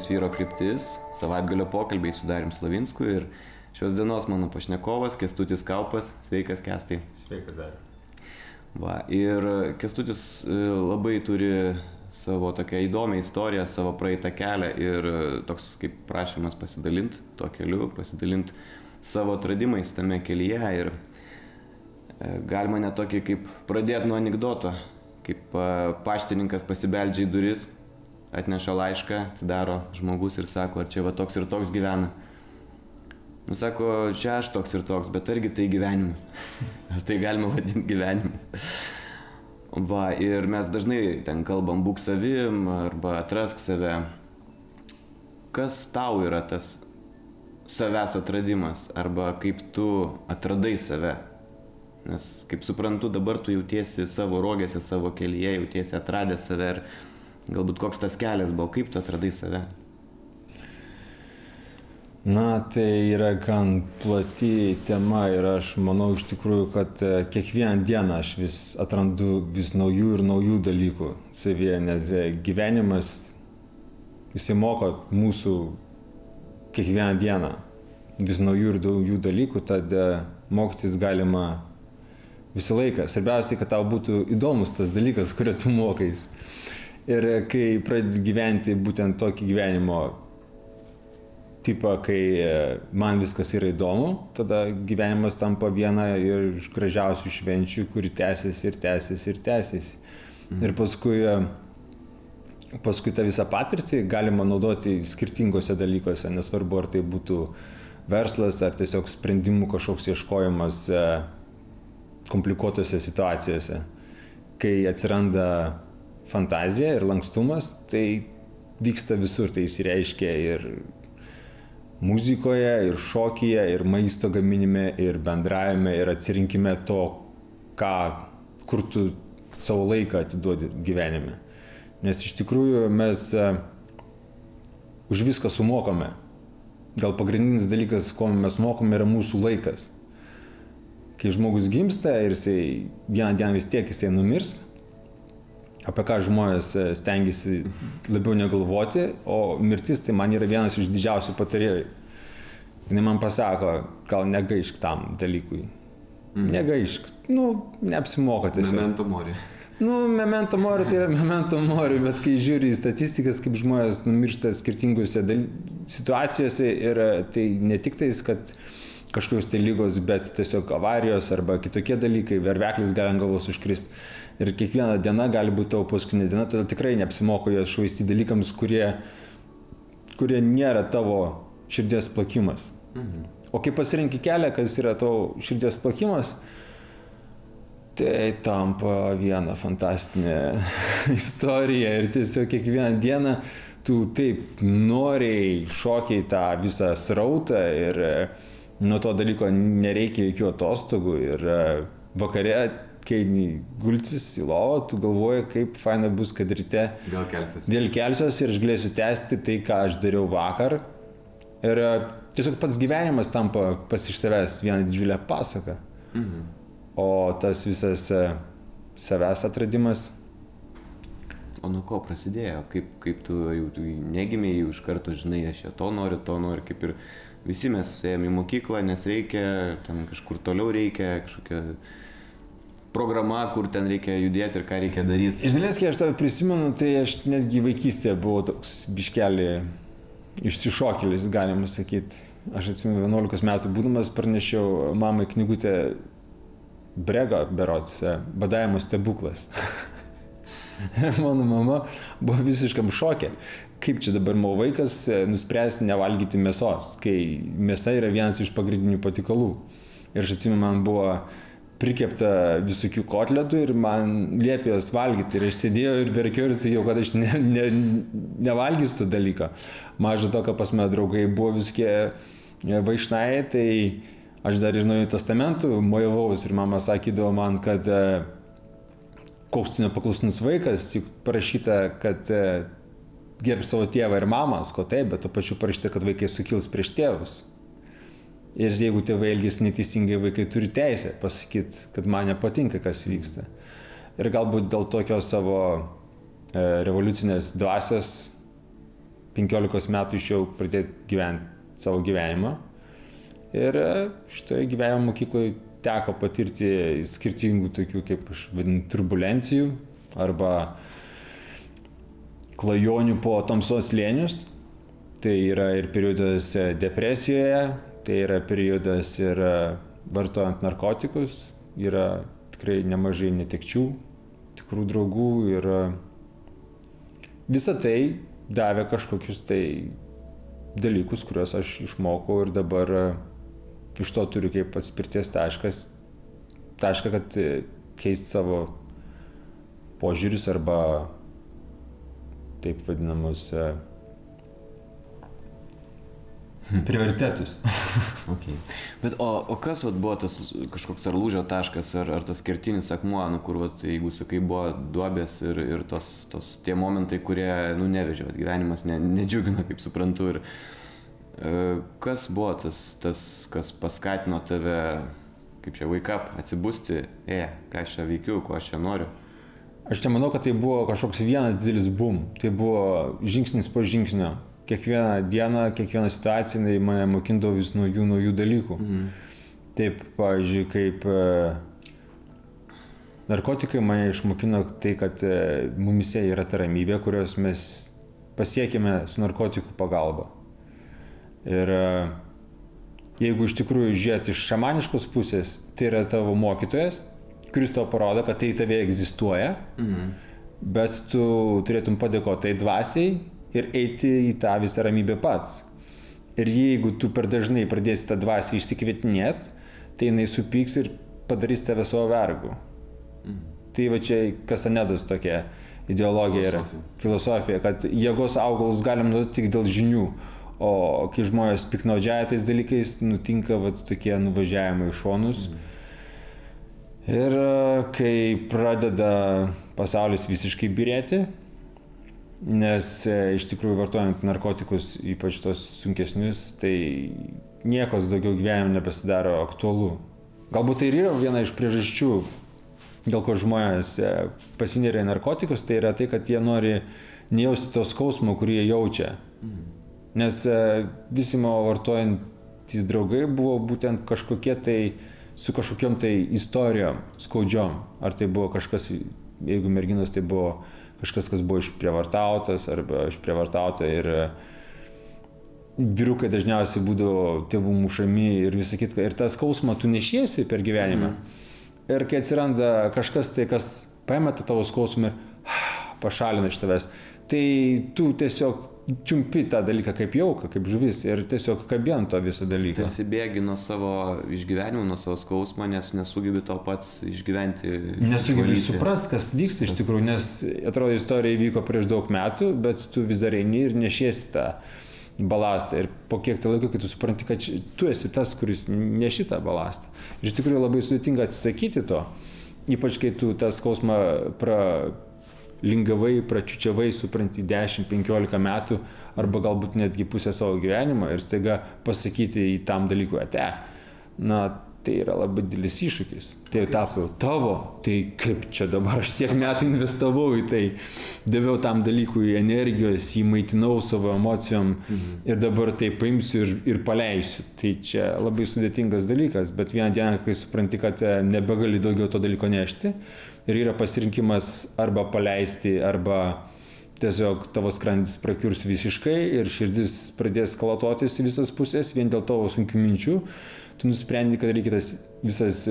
Genijaus vyro kryptis, savaitgalio pokalbiai su Darium Slavinsku ir šios dienos mano pašnekovas Kęstutis Kaupas. Sveikas, Kęstai. Sveikas, Dariu. Va, ir Kęstutis labai turi savo tokią įdomią istoriją, savo praeitą kelią ir toks kaip prašymas pasidalinti tuo keliu, pasidalinti savo atradimais tame kelyje ir galima net tokį kaip pradėti nuo anekdoto, kaip paštininkas pasibeldžia į duris, atneša laišką, atidaro žmogus ir sako, ar čia va toks ir toks gyvena. Nu sako, čia aš toks ir toks, bet argi tai gyvenimas. Ar tai galima vadinti gyvenimu? Va, ir mes dažnai ten kalbam būk savim arba atrask save. Kas tau yra tas savęs atradimas arba kaip tu atradai save? Nes, kaip suprantu, dabar tu jautiesi savo rogėse, savo kelyje, jautiesi atradęs save ir galbūt koks tas kelias buvo, kaip tu atradai save? Na, tai yra gan plati tema ir aš manau iš tikrųjų, kad kiekvieną dieną aš vis atrandu vis naujų ir naujų dalykų savyje, nes gyvenimas jisai moko mūsų kiekvieną dieną vis naujų ir naujų dalykų, tad mokytis galima visą laiką. Svarbiausia, kad tau būtų įdomus tas dalykas, kurio tu mokais. Ir kai pradedi gyventi būtent tokį gyvenimo tipą, kai man viskas yra įdomu, tada gyvenimas tampa viena iš gražiausių švenčių, kuri tęsiasi ir tęsiasi ir tęsiasi. Ir paskui tą visą patirtį galima naudoti skirtingose dalykuose, nesvarbu, ar tai būtų verslas, ar tiesiog sprendimų kažkoks ieškojimas komplikuotose situacijose. Kai atsiranda fantazija ir lankstumas, tai vyksta visur, tai įsireiškia ir muzikoje, ir šokyje, ir maisto gaminime, ir bendravime, ir atsirinkime to, kur tu savo laiką atiduodi gyvenime. Nes iš tikrųjų mes už viską sumokame. Gal pagrindinis dalykas, ko mes mokame, yra mūsų laikas. Kai žmogus gimsta ir jisai vieną dieną vis tiek jisai numirs, apie ką žmonės stengiasi labiau negalvoti, o mirtis tai man yra vienas iš didžiausių patarėjų. Jis man pasako, gal negaišk tam dalykui. Negaišk. Neapsimoka tiesiog. Memento mori. Memento mori tai yra memento mori, bet kai žiūri į statistikas, kaip žmonės numiršta skirtingose situacijose ir tai ne tik tais, kad kažkokios tai lygos, bet tiesiog avarijos arba kitokie dalykai, verveklis gali ant galvos užkrist. Ir kiekviena diena gali būti tavo paskutinė diena, todėl tikrai neapsimoko jos švaistyti dalykams, kurie nėra tavo širdies plakimas. O kai pasirenki kelią, kas yra tavo širdies plakimas, tai tampa viena fantastinė istorija ir tiesiog kiekvieną dieną tu taip noriai šokiai tą visą srautą ir nuo to dalyko nereikia jokių atostogų ir vakare, kai gultis į lovą, tu galvoji, kaip faina bus, kad ryte vėl kelsiuos ir aš galėsiu tęsti tai, ką aš dariau vakar. Ir tiesiog pats gyvenimas tampa pas iš savęs vieną didžiulę pasaką. O tas visas savęs atradimas. O nuo ko prasidėjo? Kaip tu negimėjai iš karto, žinai, aš to noriu, kaip ir visi mes ėjom į mokyklą, nes reikia, ten kažkur toliau reikia, kažkokia programa, kur ten reikia judėti ir ką reikia daryti. Iš dalies, kai aš tave prisimenu, tai aš netgi vaikystėje buvau toks biškelį išsišokėlis, galima sakyti. Aš atsimenu, 11 metų būdamas parnešiau mamai knygutę Brego berods, Badavimo stebuklas. Mano mama buvo visiškam šokė. Kaip čia dabar mano vaikas nuspręs nevalgyti mėsos, kai mėsa yra vienas iš pagrindinių patikalų. Ir aš atsimenu, man buvo prikepta visokių kotletų ir man liepė jos valgyti. Ir aš sėdėjau ir verkiau ir sakiau, kad aš nevalgysiu to dalyko. Maža to, kad pas mane draugai buvo viskie vaišnai, tai aš dar ir Naujojo testamentų mojavaus ir mama sakydavo man, kad koks tu nepaklusnus vaikas, juk parašyta, kad gerb savo tėvą ir mamą, ko taip, bet to pačiu parašyta, kad vaikai sukils prieš tėvus. Ir jeigu tėvai elgiasi neteisingai, vaikai turi teisę pasakyti, kad man nepatinka, kas vyksta. Ir galbūt dėl tokios savo revoliucinės dvasios 15 metų išėjau pradėti gyventi savo gyvenimą. Ir šitoje gyvenimo mokykloje teko patirti skirtingų tokių, kaip aš vadinu, turbulencijų arba klajonių po tamsos slėnius. Tai yra ir periodas depresijoje, tai yra periodas ir vartojant narkotikus, yra tikrai nemažai netekčių, tikrų draugų ir visa tai davė kažkokius tai dalykus, kuriuos aš išmokau ir dabar iš to turiu kaip atspirties tašką, kad keisti savo požiūrius arba taip vadinamus prioritetus. Okay. Bet o kas buvo tas kažkoks ar lūžio taškas, ar tas kertinis akmuo, kur, jeigu sakai, buvo duobės ir tie momentai, kurie, nevežė, gyvenimas nedžiugino, kaip suprantu. Ir kas buvo tas, kas paskatino tave, kaip čia, wake up, atsibusti, ką aš čia veikiu, ko aš čia noriu? Aš nemanau, kad tai buvo kažkoks vienas didelis boom. Tai buvo žingsnis po žingsnio. Kiekvieną dieną, kiekvieną situaciją mane mokindavo vis naujų dalykų. Taip, pavyzdžiui, kaip narkotikai mane išmokino tai, kad mumise yra ta ramybė, kurios mes pasiekėme su narkotikų pagalba. Ir jeigu iš tikrųjų žiūrėti iš šamaniškos pusės, tai yra tavo mokytojas, kuris tau parodo, kad tai tave egzistuoja, bet tu turėtum padėkoti tai dvasiai ir eiti į tą visą ramybę pats. Ir jeigu tu per dažnai pradėsi tą dvasią išsikvietinėti, tai jinai supyks ir padarys tave savo vergu. Tai va čia Kastanedos tokia ideologija yra, filosofija, kad jėgos augalus galim naudoti tik dėl žinių, o kai žmonės piknaudžiaja tais dalykais, nutinka tokie nuvažiavimai į šonus. Ir kai pradeda pasaulis visiškai byrėti, nes iš tikrųjų vartojant narkotikus, ypač tos sunkesnius, tai niekas daugiau gyvenime nebesidaro aktualu. Galbūt tai ir yra viena iš priežasčių, dėl ko žmonės pasineria į narkotikus, tai yra tai, kad jie nori nejausti to skausmo, kurį jie jaučia. Nes visi mano vartojantys draugai buvo būtent kažkokie tai, su kažkokiom tai istorijom skaudžiom. Ar tai buvo kažkas, jeigu merginos, tai buvo kažkas, kas buvo išprievartautas arba išprievartauta ir vyrukai dažniausiai būdavo tėvų mušami ir visą kitką. Ir tą skausmą tu nešiesi per gyvenimą. Ir kai atsiranda kažkas tai, kas paimeta tavo skausmą ir pašalina iš tavęs, tai tu tiesiog čiumpi tą dalyką kaip jauką, kaip žuvis ir tiesiog kabien to visą dalyką. Tarsi bėgi nuo savo išgyvenimų, nuo savo skausmo, nes nesugebi to pats išgyventi. Nesugebi suprast, kas vyksta iš tikrųjų, nes atrodo istorija įvyko prieš daug metų, bet tu vis dar eini ir nešiesi tą balastą. Ir po kiek tai laiko, kai tu supranti, kad tu esi tas, kuris neši tą balastą. Ir iš tikrųjų labai sudėtinga atsisakyti to, ypač kai tu tą skausmą lingavai, pračiučiavai, supranti, 10-15 metų arba galbūt netgi pusę savo gyvenimo ir staiga pasakyti į tam dalykui ate. Tai yra labai didelis iššūkis. Tai tapo tavo, tai kaip čia dabar aš tiek metų investavau į tai, daviau tam dalykui energijos, jį maitinau savo emocijom ir dabar tai paimsiu ir paleisiu. Tai čia labai sudėtingas dalykas, bet vieną dieną, kai supranti, kad nebegali daugiau to dalyko nešti, ir yra pasirinkimas arba paleisti, arba tiesiog tavo skrandis prakiurs visiškai ir širdis pradės kalatotis į visas pusės vien dėl tavo sunkių minčių, tu nusprendi, kad reikia tas visas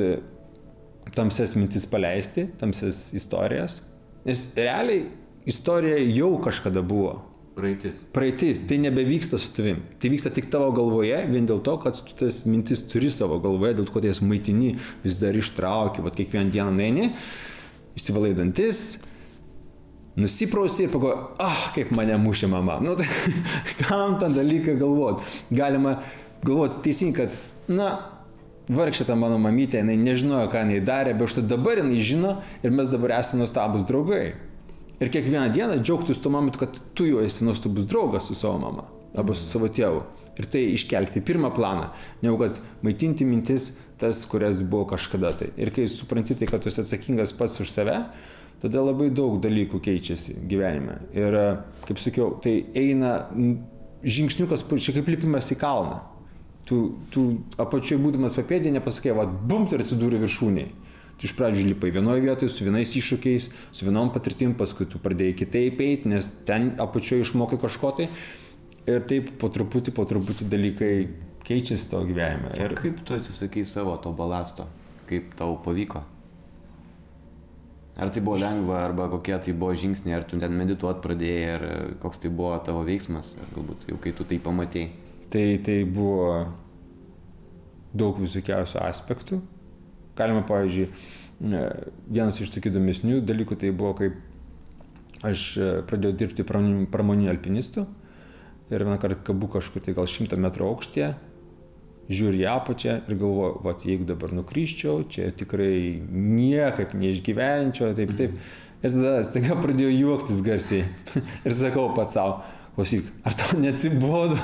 tamsias mintis paleisti, tamsias istorijas. Nes realiai istorija jau kažkada buvo. Praeitis. Tai nebevyksta su tavim. Tai vyksta tik tavo galvoje, vien dėl to, kad tu tas mintis turi savo galvoje, dėl ko tai jas maitini, vis dar ištrauki, kiekvieną dieną nueini, išsivalai dantis, nusiprausi ir pagalvoji, kaip mane mušė mama. Tai kam tą dalyką galvot? Galima galvoti teisingai, kad, vargšė ta mano mamytė, jinai nežinojo, ką jinai darė, bet štai dabar jinai žino ir mes dabar esame nuostabus draugai. Ir kiekvieną dieną džiaugtis tuo momentu, kad tu jau esi nuostabus draugas su savo mama arba su savo tėvu. Ir tai iškelti į pirmą planą, negu kad maitinti mintis tas, kurias buvo kažkada tai. Ir kai supranti tai, kad tu esi atsakingas pats už save, tada labai daug dalykų keičiasi gyvenime. Ir, kaip sakiau, tai eina žingsniukas, čia kaip lipimas į kalną. Tu apačioje būdamas papėdė nepasakai, bumt ir atsidūrė viršūniai. Tu iš pradžių lipai vienoje vietoje, su vienais iššūkiais, su vienom patirtim, paskui tu pradėjai kitaip eiti, nes ten apačioje išmokai kažko tai. Ir taip po truputį dalykai keičiasi tavo gyvenime. Ir kaip tu atsisakai savo to balasto? Kaip tau pavyko? Ar tai buvo lengva, arba kokie tai buvo žingsniai, ar tu ten medituot pradėjai, ar koks tai buvo tavo veiksmas, ar galbūt jau kai tu tai pamatėjai? Tai buvo daug visokiausių aspektų. Galima, pavyzdžiui, vienas iš tokių įdomesnių dalykų tai buvo, kaip aš pradėjau dirbti pramoniniu alpinistu ir vieną kartą kabu kažkur tai gal 100 metrų aukštyje, žiūri į apačią ir galvoju, jeigu dabar nukryščiau, čia tikrai niekaip neišgyvenčiau, taip. Ir tada staiga pradėjau juoktis garsiai ir sakau pats savo, klausyk, ar tau neatsibodo?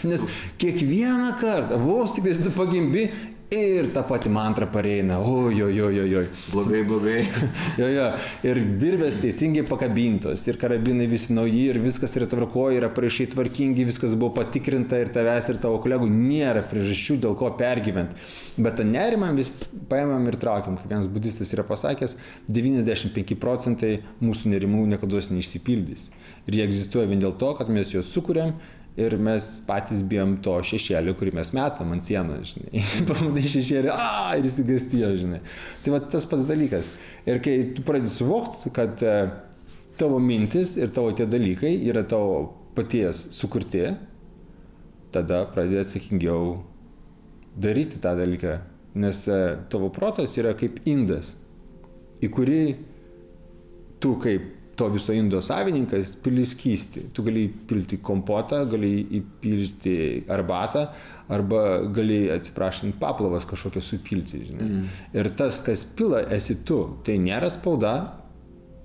Nes kiekvieną kartą, vos tik tu pagimbi, ir ta pati mantra pareina, ojojojojoj. Blogai. Jo. Ir virvės teisingai pakabintos, ir karabinai visi nauji, ir viskas yra tvarkoje, yra prašai tvarkingi, viskas buvo patikrinta ir tavęs, ir tavo kolegų nėra priežasčių, dėl ko pergyvent. Bet tą nerimą vis paėmėm ir traukiam. Kaip vienas budistas yra pasakęs, 95% mūsų nerimų niekados neišsipildys. Ir jie egzistuoja vien dėl to, kad mes juos sukuriam, ir mes patys bijom to šešėlio, kurį mes metam ant sienos, žinai. Pamatai šešėlį, ir įsigastėjo, žinai. Tai tas pats dalykas. Ir kai tu pradedi suvokti, kad tavo mintis ir tavo tie dalykai yra tavo paties sukurti, tada pradedi atsakingiau daryti tą dalyką. Nes tavo protas yra kaip indas, į kurį tu kaip to viso indo savininkas pili skystį. Tu gali įpilti kompotą, gali įpilti arbatą, arba gali, atsiprašant, paplavas kažkokią supilti, žinai. Ir tas, kas pila, esi tu. Tai nėra spauda.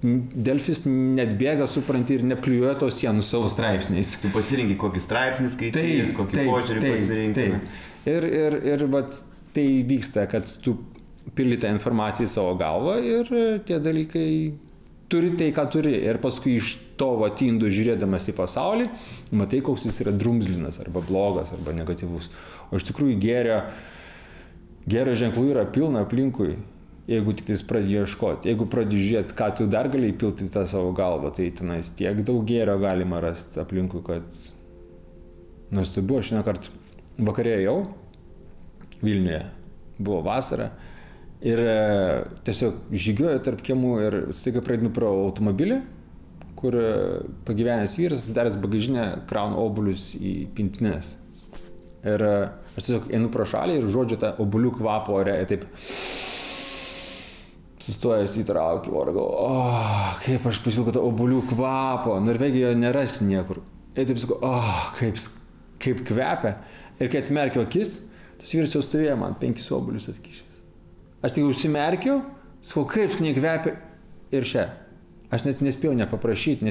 Delfis net bėga, supranti, ir neapklijuoja tos sienų savo straipsniais. Tu pasirinki kokį straipsnį skaityti, kokį požiūrį pasirinkti. Ir tai vyksta, kad tu pili tą informaciją į savo galvą ir tie dalykai turi tai, ką turi. Ir paskui iš to indų žiūrėdamas į pasaulį, matai, koks jis yra drumzlinas, arba blogas, arba negatyvus. O iš tikrųjų gėrio ženklų yra pilna aplinkui, jeigu tik tais pradėjai ieškoti. Jeigu pradėjai žiūrėti, ką tu dar gali įpilti tą savo galvą, tai tenais tiek daug gėrio galima rasti aplinkui, kad nuostabu. Aš vieną kartą vakarėjau Vilniuje, buvo vasara. Ir tiesiog žygiuoju tarp kiemų ir staiga praeinu pro automobilį, kur pagyvenęs vyras, atsidaręs bagažinę, krauna obuolius į pintines. Ir aš tiesiog einu pro šalį ir žodžiu tą obuolių kvapą ore, taip sustojęs įtraukiu orą, galvoju, kaip aš pasilgau tą obuolių kvapą, Norvegijoje nerasi niekur. Ir taip sakau, kaip kvepia. Ir kai atmerkiau akis, tas vyras jau stovėjo man 5 obuolius atkišęs. Aš tik užsimerkiau, sakau, kaip nekvepia ir čia. Aš net nespėjau nepaprašyti,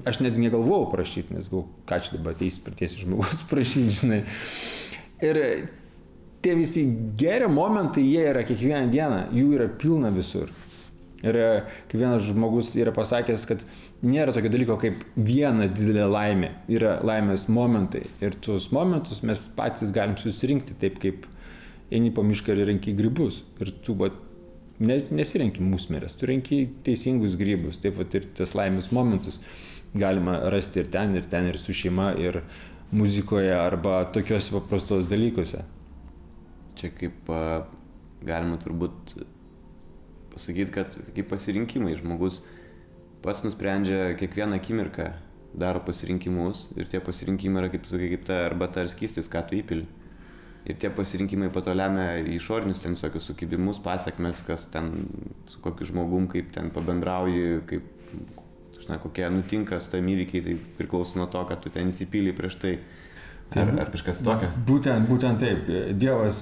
aš net negalvojau prašyti, nes galvoju, ką čia dabar ateis pritiesi žmogus prašyti, žinai. Ir tie visi geri momentai, jie yra kiekvieną dieną, jų yra pilna visur. Ir kaip vienas žmogus yra pasakęs, kad nėra tokio dalyko kaip viena didelė laimė, yra laimės momentai. Ir tuos momentus mes patys galim susirinkti taip, kaip eini po mišką ir renki grybus. Ir tu nesirenki musmerės, tu renki teisingus grybus. Taip pat ir tas laimės momentus galima rasti ir ten, ir su šeima, ir muzikoje, arba tokiuose paprastos dalykuose. Čia kaip galima turbūt pasakyti, kad kaip pasirinkimai žmogus pats nusprendžia kiekvieną akimirką, daro pasirinkimus ir tie pasirinkimai yra, kaip sakai, kaip ta arbata ar skystis, ką tu įpili. Ir tie pasirinkimai pato lemia išorinius ten visokius sukibimus, pasiekmes, kas ten su kokiu žmogum, kaip ten pabendrauji, kaip, kokie nutinka su tam įvykiai, tai priklauso nuo to, kad tu ten įsipylį prieš tai. Ar kažkas tokio? Būtent taip. Dievas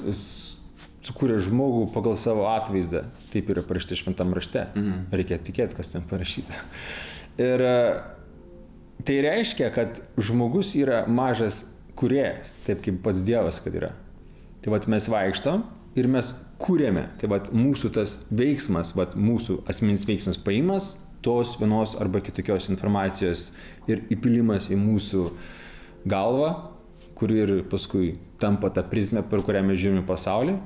sukūrė žmogų pagal savo atvaizdą. Taip yra parašyta šventam rašte. Reikia tikėti, kas ten parašyta. Ir tai reiškia, kad žmogus yra mažas kūrėjas, taip kaip pats Dievas, kad yra. Tai mes vaikštam ir mes kūrėme. Tai mūsų tas veiksmas, mūsų asmeninis veiksmas paimas tos vienos arba kitokios informacijos ir įpilimas į mūsų galvą, kuri ir paskui tampa ta prizmė, per kurią mes žiūrime pasaulį,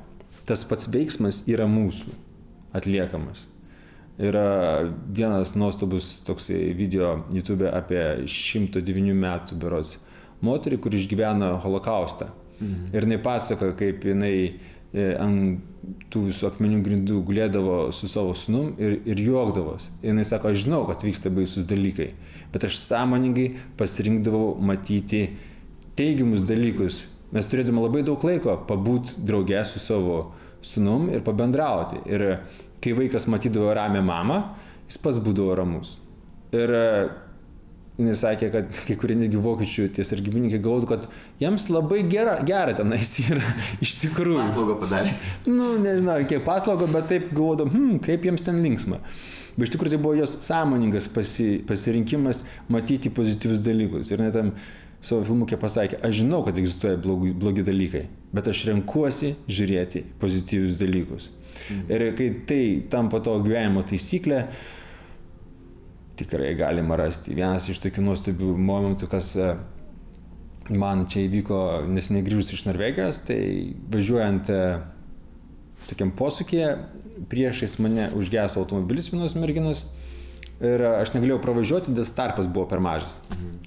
tas pats veiksmas yra mūsų atliekamas. Yra vienas nuostabus toksai video YouTube apie 109 metų berods moterį, kuri išgyveno holokaustą. Ir jinai pasakoja, kaip jinai ant tų visų akmenių grindų gulėdavo su savo sūnum ir juokdavos. Ir jinai sako, aš žinau, kad vyksta baisus dalykai, bet aš sąmoningai pasirinkdavau matyti teigiamus dalykus. Mes turėdame labai daug laiko pabūti drauge su savo sūnum ir pabendrauti. Ir kai vaikas matydavo ramią mamą, jis pats būdavo ramus. Ir jinai sakė, kad kai kurie netgi vokiečių tie sargybininkai galvotų, kad jiems labai gera tenais yra iš tikrųjų. Paslaugą padarė. Nu, nežinau, kiek paslaugą, bet taip galvodom, kaip jiems ten linksma. Bet iš tikrųjų tai buvo jos sąmoningas pasirinkimas matyti pozityvius dalykus. Ir net tam savo filmukė pasakė, aš žinau, kad egzistuoja blogi dalykai, bet aš renkuosi žiūrėti pozityvius dalykus. Ir kai tai tampa to gyvenimo taisyklė, tikrai galima rasti. Vienas iš tokių nuostabių momentų, kas man čia įvyko neseniai grįžus iš Norvegijos, tai važiuojant tokiam posūkyje, priešais mane užgeso automobilis vienos merginos ir aš negalėjau pravažiuoti, nes tarpas buvo per mažas.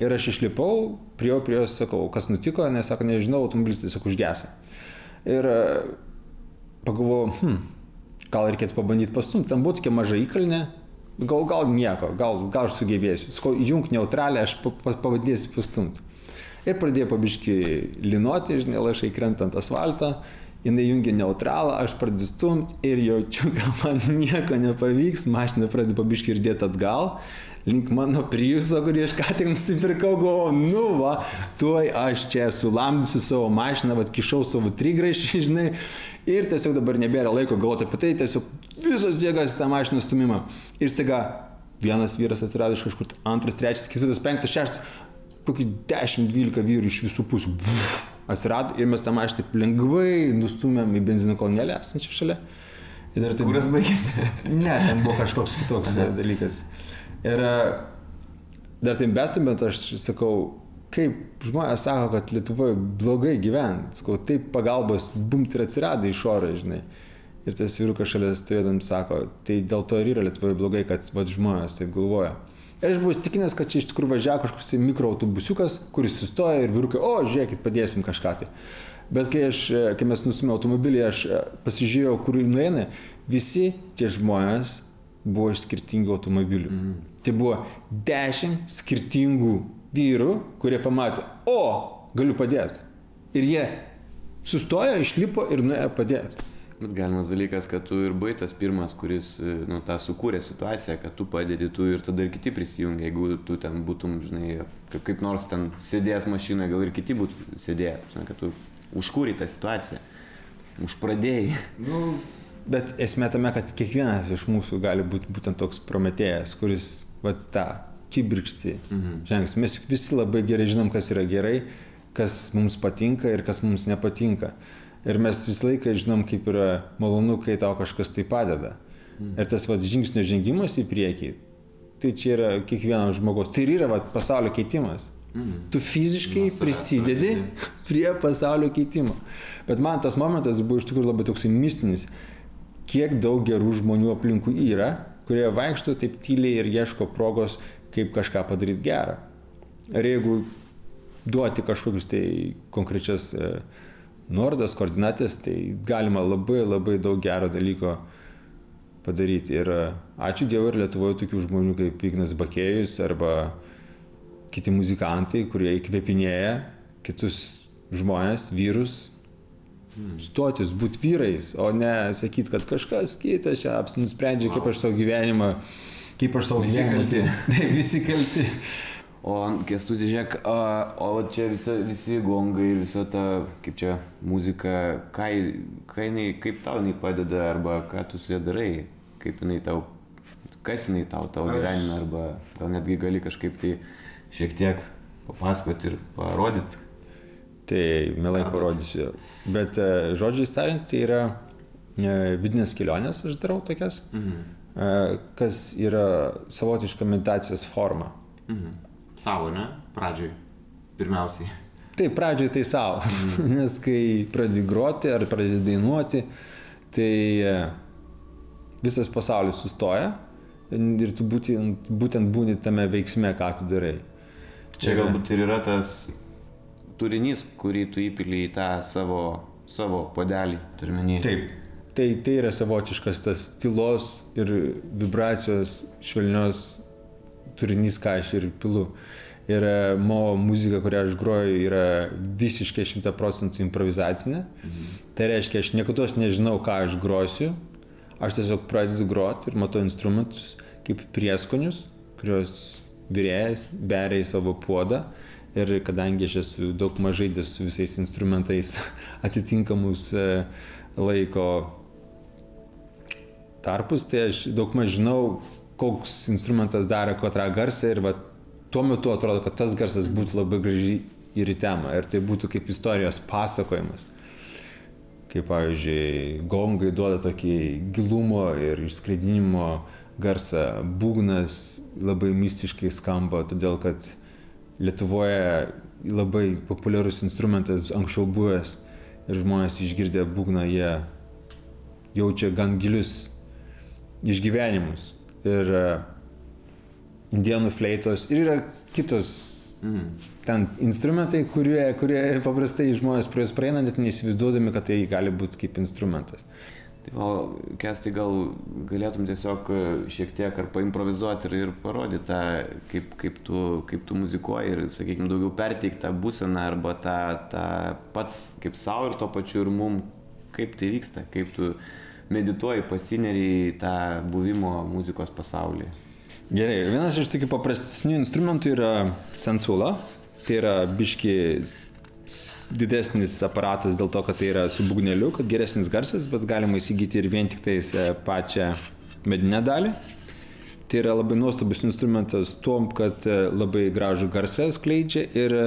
Ir aš išlipau, prie jos sakau, kas nutiko, nes sako, nežinau, automobilis tiesiog užgeso. Ir pagalvojau, gal reikėtų pabandyti pastumti, ten buvo tokia maža įkalnė, gal nieko, gal aš sugebėsiu. Sakau, junk neutralią, aš pavadėsiu pastumti. Ir pradėjo pabiški linoti, žinai, lašai krentant asfaltą, jinai jungia neutralą, aš pradėjau stumti ir jaučiu, kad man nieko nepavyks, mašina pradėjo pabiški ir dėti atgal, link mano Priuso, kurį aš ką tik nusipirkau, galvojau, tuoj aš čia sulamdysiu savo mašiną, kišau savo trigrašį, žinai, ir tiesiog dabar nebėra laiko galvoti apie tai, tiesiog visos jėgas į tą mašiną stumimą. Ir staiga vienas vyras atsirado iš kažkur, antras, trečias, ketvirtas, penktas, šeštas, kokį 10-12 vyrų iš visų pusių atsirado ir mes tą mašiną taip lengvai nustumėm į benzino kolonėlę esančią šalia. Kuras baigėsi? Ne, ten buvo kažkoks kitoks dalykas. Ir dar taip bestumėt, aš sakau, kaip žmonės sako, kad Lietuvoje blogai gyvent, sakau, taip pagalbos bumt ir atsirado iš oro, žinai. Ir tas vyrukas šalia stovėdams sako, tai dėl to ir yra Lietuvoje blogai, kad žmonės taip galvoja. Ir aš buvau įsitikinęs, kad čia iš tikrųjų važiavo kažkoks mikroautobusiukas, kuris sustoja ir vyrukai, žiūrėkit, padėsim kažką tai. Bet kai mes nustumėm automobilį, aš pasižiūrėjau, kur nueina, visi tie žmonės buvo iš skirtingų automobilių. Tai buvo 10 skirtingų vyrų, kurie pamatė, galiu padėti. Ir jie sustojo, išlipo ir nuėjo padėti. Bet galimas dalykas, kad tu ir buvai tas pirmas, kuris tą sukūrė situaciją, kad tu padedi, tu ir tada ir kiti prisijungia. Jeigu tu ten būtum, žinai, kaip nors ten sėdėjęs mašinoje, gal ir kiti būtų sėdėję, žinai, kad tu užkūrė tą situaciją, užpradėjai. Bet esmė tame, kad kiekvienas iš mūsų gali būti būtent toks prometėjas, kuris tą kibirkštį žengs. Mes visi labai gerai žinom, kas yra gerai, kas mums patinka ir kas mums nepatinka. Ir mes visą laiką žinom, kaip yra malonu, kai tau kažkas tai padeda. Ir tas žingsnio žengimas į priekį, tai čia yra kiekvieno žmogaus. Tai ir yra pasaulio keitimas. Tu fiziškai prisidedi prie pasaulio keitimo. Bet man tas momentas buvo iš tikrųjų labai toksai mistinis. Kiek daug gerų žmonių aplinkui yra, kurie vaikšto taip tyliai ir ieško progos, kaip kažką padaryti gerą. Ir jeigu duoti kažkokius tai konkrečias nuorodas, koordinatės, tai galima labai labai daug gero dalyko padaryti. Ir ačiū Dievui, ir Lietuvoje tokių žmonių kaip Ignas Bakėjus arba kiti muzikantai, kurie įkvėpinėja kitus žmonės, vyrus, stotis, būti vyrais, o ne sakyti, kad kažkas kitas čia nusprendžia, kaip aš savo gyvenimą, Visi kalti. O Kęstuti, žiūrėk, o čia visi gongai ir visa ta, kaip čia, muzika, kaip tau jinai padeda, arba ką tu su ja darai, kaip jinai tau, kas jinai tau gyvenime, arba gal netgi gali kažkaip tai šiek tiek papasakoti ir parodyti. Tai mielai parodysiu, bet žodžiais tariant, tai yra vidinės kelionės, aš darau tokias. kas yra savotiška meditacijos forma. Savo, ne? Pradžioj. Pirmiausiai. Taip, pradžioj tai savo. Nes kai pradedi groti ar pradedi dainuoti, tai visas pasaulis sustoja ir tu būtent būni tame veiksme, ką tu darai. Čia galbūt ir yra tas turinys, kurį tu įpili į tą savo puodelį, turiuomenį. Taip. Tai yra savotiškas tas tylos ir vibracijos švelnios turinys, ką aš ir pilu. Ir mano muzika, kurią aš groju, yra visiškai 100% improvizacinė. Tai reiškia, aš niekados nežinau, ką aš grosiu. Aš tiesiog pradedu groti ir matau instrumentus kaip prieskonius, kuriuos virėjas beria į savo puodą. Ir kadangi aš esu daug mažai žaidęs su visais instrumentais atitinkamus laiko tarpus, tai aš daug maž žinau, koks instrumentas daro kotrą garsą ir va, tuo metu atrodo, kad tas garsas būtų labai gražiai ir į temą. Ir tai būtų kaip istorijos pasakojimas. Kaip, pavyzdžiui, gongai duoda tokį gilumo ir išskraidinimo garsą. Būgnas labai mistiškai skamba, todėl kad Lietuvoje labai populiarus instrumentas anksčiau buvęs ir žmonės išgirdę būgną, jie jaučia gan gilius išgyvenimus. Ir indėnų fleitos ir yra kitos ten instrumentai, kurie paprastai žmonės prie jos praeina, net neįsivaizduodami, kad tai gali būti kaip instrumentas. Tai o, Kęstai, gal galėtum tiesiog šiek tiek ar paimprovizuoti ir parodyti tą, kaip tu muzikuoji ir, sakykime, daugiau perteikti tą būseną arba tą pats kaip savo ir tuo pačiu ir mum, kaip tai vyksta, kaip tu medituoji, pasineri į tą buvimo muzikos pasaulį. Gerai, vienas iš tokių paprastesnių instrumentų yra sensula. Tai yra biški didesnis aparatas dėl to, kad tai yra su būgneliu, kad geresnis garsas, bet galima įsigyti ir vien tik tais pačią medinę dalį. Tai yra labai nuostabus instrumentas tuom, kad labai gražų garsą skleidžia ir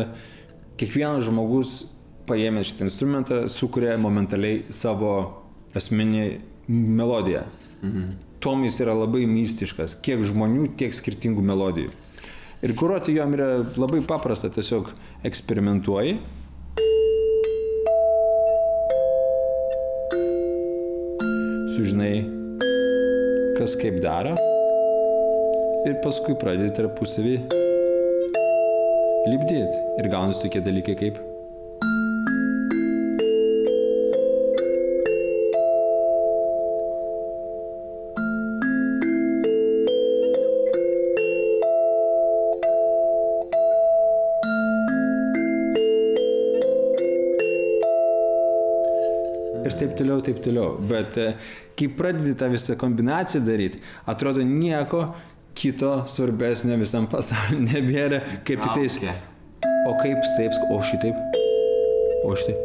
kiekvienas žmogus paėmęs šitą instrumentą sukuria momentaliai savo asmeninį melodiją. Tuom jis yra labai mistiškas, kiek žmonių, tiek skirtingų melodijų. Ir kuruoti jom yra labai paprasta, tiesiog eksperimentuoji. Sužinai, kas kaip daro. Ir paskui pradedi tarpusavį lipdyti. Ir gaunasi tokie dalykai kaip taip toliau. Bet kai pradedi tą visą kombinaciją daryti, atrodo nieko kito svarbesnio visam pasauliu nebėra, kaip tik tais. O kaip taip, o šitaip, o šitaip.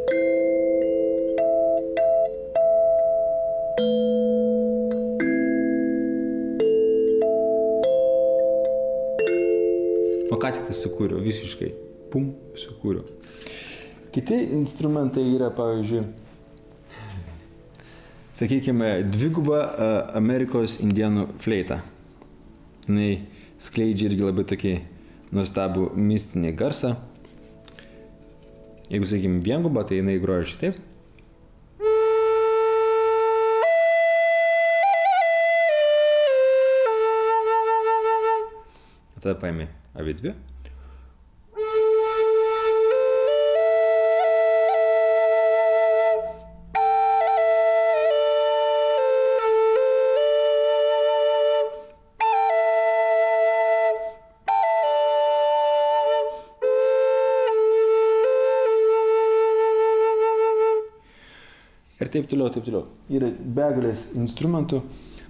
O ką tik tai sukūriau, visiškai. Pum, sukūriau. Kiti instrumentai yra, pavyzdžiui, sakykime, dviguba Amerikos indėnų fleita. Jis skleidžia irgi labai tokį nuostabų mistinį garsą. Jeigu, sakykime, vienguba, tai jinai groja šitaip. Tada paimi abidvi. Ir taip toliau. Yra begalės instrumentų,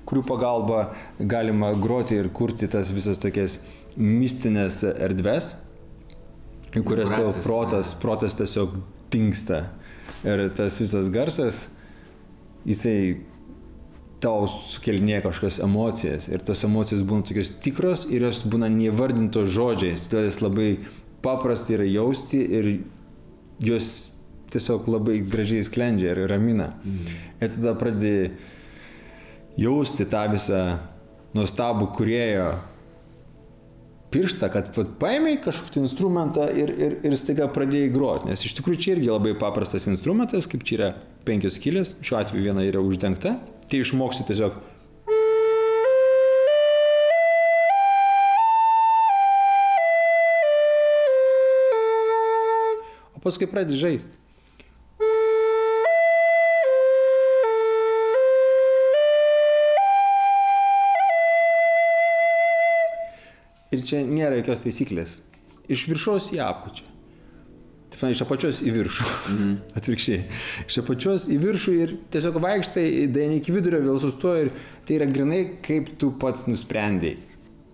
kurių pagalba galima groti ir kurti tas visas tokias mistinės erdves, į kurias tavo protas tiesiog dingsta. Ir tas visas garsas, jisai tau sukelinėja kažkokias emocijas. Ir tos emocijos būna tokios tikros ir jos būna neįvardintos žodžiais. Todėl jas labai paprasta yra jausti ir jos tiesiog labai gražiai sklendžia ir ramina. Ir tada pradedi jausti tą visą nuostabų kūrėjo pirštą, kad paėmei kažkokį instrumentą ir staiga pradėjai groti. Nes iš tikrųjų čia irgi labai paprastas instrumentas, kaip čia yra 5 skylės, šiuo atveju viena yra uždengta, tai išmoksi tiesiog. O paskui pradedi žaisti. Ir čia nėra jokios taisyklės. Iš viršaus į apačią. Taip, iš apačios į viršų. Atvirkščiai. Iš apačios į viršų ir tiesiog vaikštai, daini iki vidurio, vėl sustoji ir tai yra grinai, kaip tu pats nusprendėjai.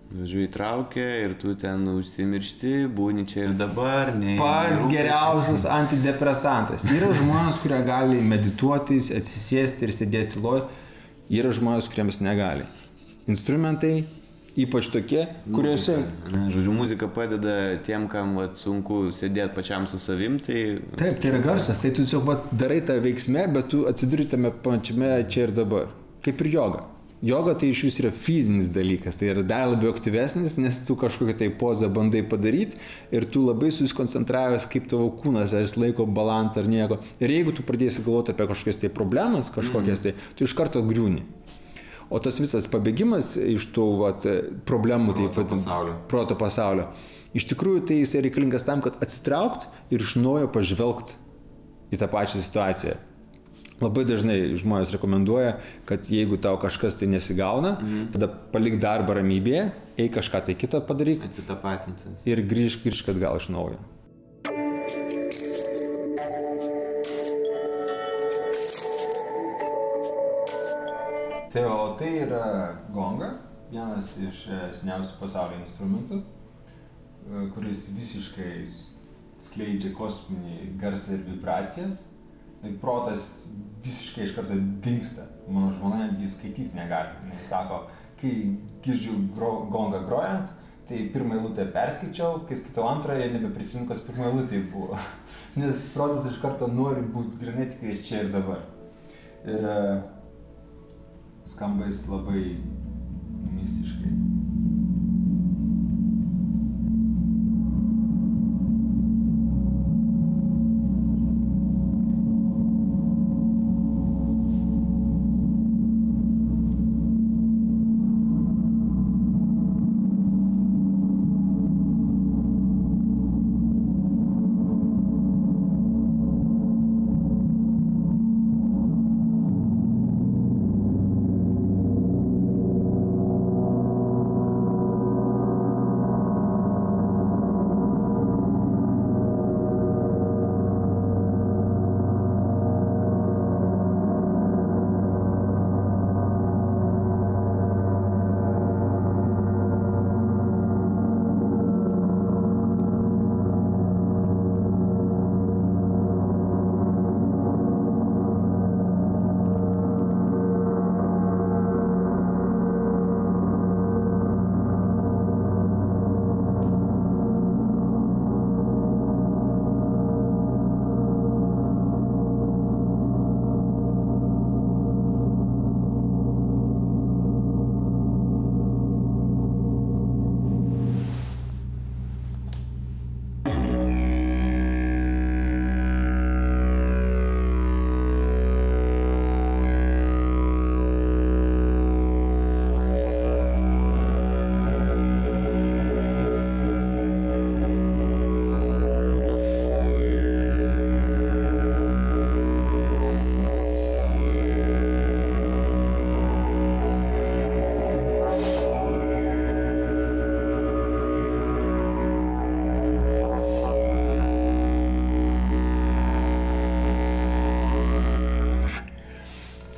Žodžiu, įtraukia ir tu ten užsimiršti, būni čia ir dabar. Pats geriausias antidepresantas. Yra žmonės, kurie gali medituotis, atsisėsti ir sėdėti tyloj. Yra žmonės, kuriems negali. Instrumentai ypač tokie, kuriuose... Žodžiu, muzika padeda tiem, kam sunku sėdėti pačiam su savim, tai... Taip, tai yra garsas, tai tu tiesiog darai tą veiksmę, bet tu atsiduri tame pačiame čia ir dabar. Kaip ir joga. Joga tai iš jūsų yra fizinis dalykas, tai yra dar labiau aktyvesnis, nes tu kažkokią tai pozą bandai padaryti ir tu labai susikoncentravęs, kaip tavo kūnas, ar jis laiko balansą ar nieko. Ir jeigu tu pradėsi galvoti apie kažkokias tai problemas, kažkokias tai, tu iš karto griūni. O tas visas pabėgimas iš tų problemų, proto pasaulio, iš tikrųjų tai jis reikalingas tam, kad atsitraukt ir iš naujo pažvelgt į tą pačią situaciją. Labai dažnai žmonės rekomenduoja, kad jeigu tau kažkas tai nesigauna, tada palik darbą ramybėje, eik kažką tai kitą padaryk. Atsitapatintis. Ir grįžk atgal iš naujo. O tai yra gongas, vienas iš seniausių pasaulio instrumentų, kuris visiškai skleidžia kosminį garsą ir vibracijas. Protas visiškai iš karto dingsta. Mano žmona netgi skaityti negali. Jis sako, kai girdžiu gongą grojant, tai pirmą eilutę perskaičiau, kai skaitau antrą, jie nebeprisimenu, kas pirmą eilutę buvo. Nes protas iš karto nori būti grinai tik čia ir dabar. Ir skamba jis labai mistiškai.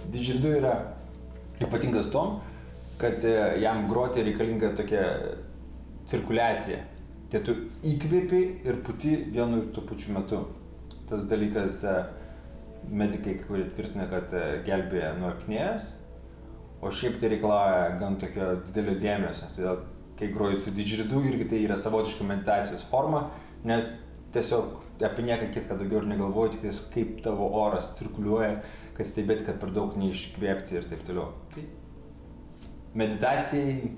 Didžirdu yra ypatingas tom, kad jam groti reikalinga tokia cirkuliacija. Tai tu įkvėpi ir puti vienu ir tuo pačiu metu. Tas dalykas medikai, kurie tvirtina, kad gelbėja nuo apnėjos, o šiaip tai reikalauja gan tokio didelio dėmesio. Todėl, kai groji su didžirdu, irgi tai yra savotiška meditacijos forma, nes tiesiog apie nieką kitką daugiau ir negalvoji, tik kaip tavo oras cirkuliuoja, kad stebėti, kad per daug neiškvėpti ir taip toliau. Tai meditacijai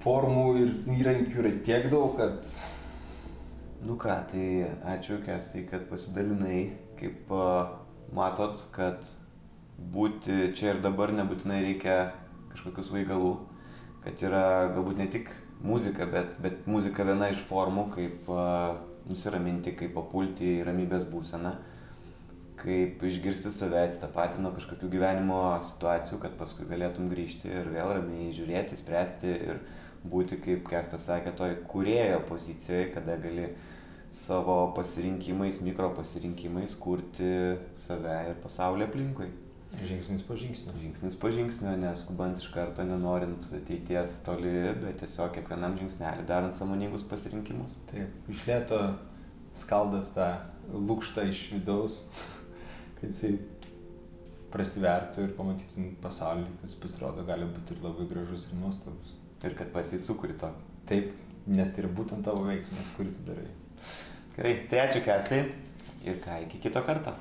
formų ir įrankių yra tiek daug, kad... Nu ką, tai ačiū Kęstai, kad pasidalinai, kaip matot, kad būti čia ir dabar nebūtinai reikia kažkokių svaigalų, kad yra galbūt ne tik muzika, bet muzika viena iš formų, kaip nusiraminti, kaip papulti į ramybės būseną, kaip išgirsti save, atsitapatį nuo kažkokių gyvenimo situacijų, kad paskui galėtum grįžti ir vėl ramiai žiūrėti, spręsti ir būti, kaip Kęstas sakė, toj kūrėjo pozicijoje, kada gali savo pasirinkimais, mikro pasirinkimais kurti save ir pasaulį aplinkui. Žingsnis po žingsnio. Žingsnis po žingsnio, neskubant iš karto, nenorint ateities toli, bet tiesiog kiekvienam žingsnelį darant sąmoningus pasirinkimus. Taip, iš lėto skaldat tą lukštą iš vidaus, kad jisai prasivertų ir pamatytum pasaulį, kas pasirodo gali būti ir labai gražus ir nuostabus. Ir kad pats jį sukuri tokį. Taip, nes tai yra būtent tavo veiksmas, kurį tu darai. Gerai, tai ačiū Kęstai ir ką, iki kito karto.